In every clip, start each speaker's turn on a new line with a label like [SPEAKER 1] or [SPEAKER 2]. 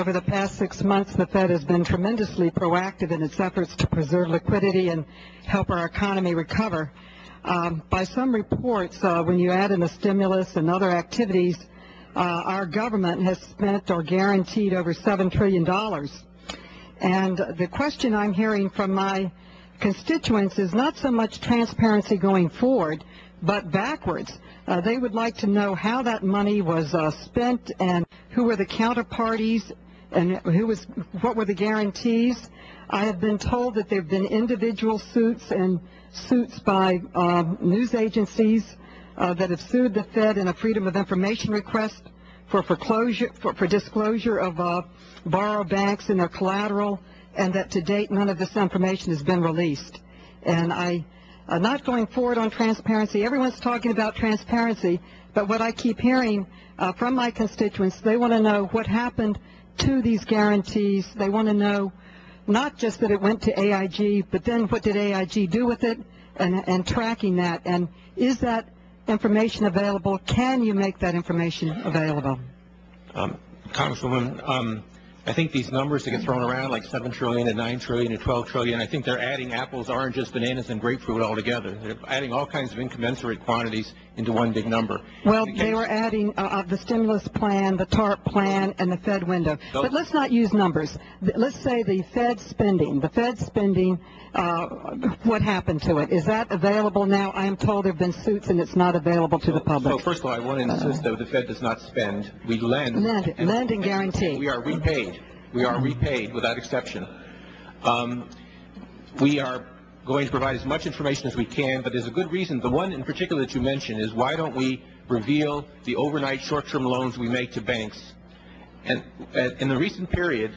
[SPEAKER 1] Over the past 6 months, the Fed has been tremendously proactive in its efforts to preserve liquidity and help our economy recover. By some reports, when you add in the stimulus and other activities, our government has spent or guaranteed over $7 trillion. And the question I'm hearing from my constituents is not so much transparency going forward, but backwards. They would like to know how that money was spent and who were the counterparties and what were the guarantees. I have been told that there have been individual suits and suits by news agencies that have sued the Fed in a Freedom of Information request for foreclosure, for disclosure of borrow banks and their collateral, and that to date none of this information has been released. And not going forward on transparency. Everyone's talking about transparency, but what I keep hearing from my constituents, they want to know what happened to these guarantees. They want to know not just that it went to AIG, but then what did AIG do with it, and tracking that. And is that information available? Can you make that information available?
[SPEAKER 2] Congresswoman, I think these numbers that get thrown around, like $7 trillion and $9 trillion and $12 trillion, I think they're adding apples, oranges, bananas, and grapefruit all together. They're adding all kinds of incommensurate quantities into one big number.
[SPEAKER 1] Well, they were adding the stimulus plan, the TARP plan, and the Fed window. But let's not use numbers. Let's say the Fed spending. The Fed spending, what happened to it? Is that available now? I am told there have been suits and it's not available to the public.
[SPEAKER 2] So first of all, I want to insist that the Fed does not spend. We lend.
[SPEAKER 1] Lend and guarantee.
[SPEAKER 2] We are repaid. We are repaid without exception. We are going to provide as much information as we can, but there's a good reason. The one in particular that you mentioned is why don't we reveal the overnight short-term loans we make to banks? And in the recent period,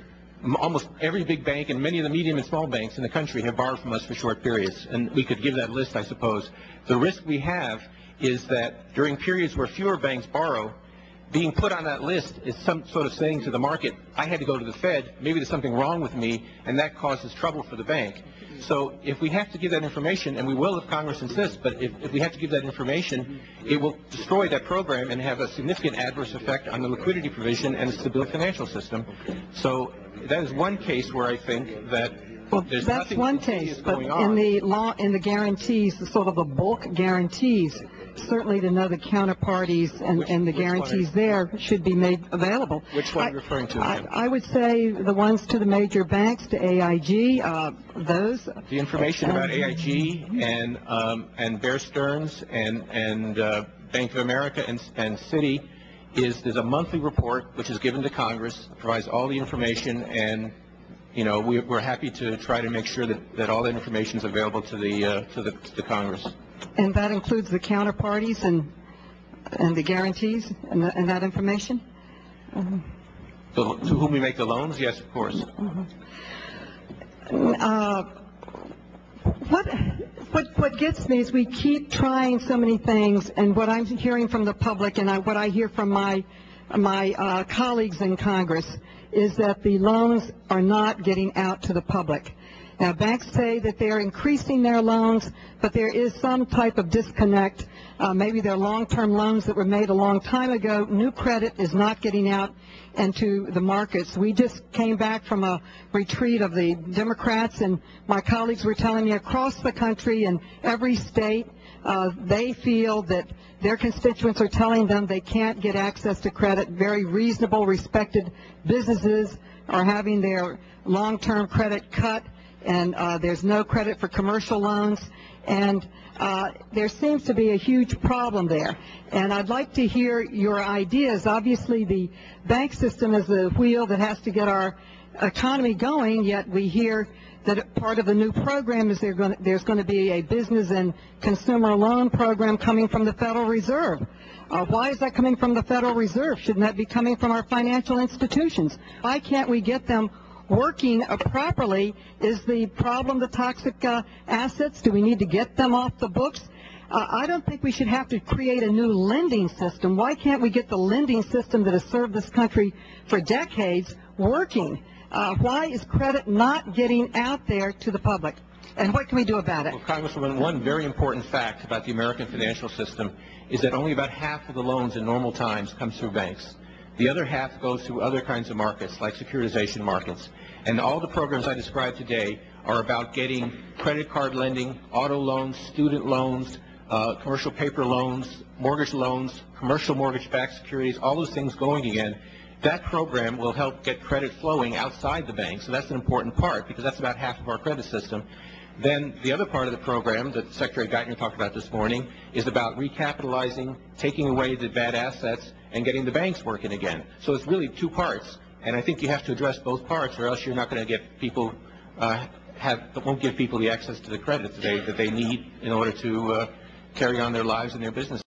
[SPEAKER 2] almost every big bank and many of the medium and small banks in the country have borrowed from us for short periods, and we could give that list, I suppose. The risk we have is that during periods where fewer banks borrow, being put on that list is some sort of saying to the market, I had to go to the Fed, maybe there's something wrong with me, and that causes trouble for the bank. So if we have to give that information, and we will if Congress insists, but if we have to give that information, it will destroy that program and have a significant adverse effect on the liquidity provision and the stability financial system. So that is one case where I think that there's
[SPEAKER 1] that's
[SPEAKER 2] nothing
[SPEAKER 1] one case, but
[SPEAKER 2] going on.
[SPEAKER 1] in the law, in the guarantees, the sort of the bulk guarantees, certainly to know the counterparties and the guarantees there should be made available.
[SPEAKER 2] Which one are you referring to?
[SPEAKER 1] I would say the ones to the major banks, to AIG, those.
[SPEAKER 2] The information about AIG and Bear Stearns and Bank of America and Citi there's a monthly report which is given to Congress, provides all the information, and we're happy to try to make sure that all that information is available to the Congress.
[SPEAKER 1] And that includes the counterparties and the guarantees and that information?
[SPEAKER 2] To whom we make the loans? Yes, of course.
[SPEAKER 1] What gets me is we keep trying so many things, and what I'm hearing from the public and what I hear from my colleagues in Congress is that the loans are not getting out to the public. Now, banks say that they're increasing their loans, but there is some type of disconnect. Maybe they're long-term loans that were made a long time ago. New credit is not getting out into the markets. We just came back from a retreat of the Democrats, and my colleagues were telling me across the country and every state, they feel that their constituents are telling them they can't get access to credit. Very reasonable, respected businesses are having their long-term credit cut, and there's no credit for commercial loans, and there seems to be a huge problem there. And I'd like to hear your ideas. Obviously, the bank system is the wheel that has to get our economy going, yet we hear that part of the new program is there's going to be a business and consumer loan program coming from the Federal Reserve. Why is that coming from the Federal Reserve? Shouldn't that be coming from our financial institutions? Why can't we get them working properly? Is the problem the toxic assets? Do we need to get them off the books? I don't think we should have to create a new lending system. Why can't we get the lending system that has served this country for decades working? Why is credit not getting out there to the public? And what can we do about it?
[SPEAKER 2] Well, Congresswoman, one very important fact about the American financial system is that only about half of the loans in normal times come through banks. The other half goes through other kinds of markets, like securitization markets. And all the programs I described today are about getting credit card lending, auto loans, student loans, commercial paper loans, mortgage loans, commercial mortgage-backed securities, all those things going again. That program will help get credit flowing outside the bank, so that's an important part because that's about half of our credit system. Then the other part of the program that Secretary Geithner talked about this morning is about recapitalizing, taking away the bad assets, and getting the banks working again. So it's really two parts, and I think you have to address both parts, or else you're not going to get people won't give people the access to the credit that they need in order to carry on their lives and their businesses.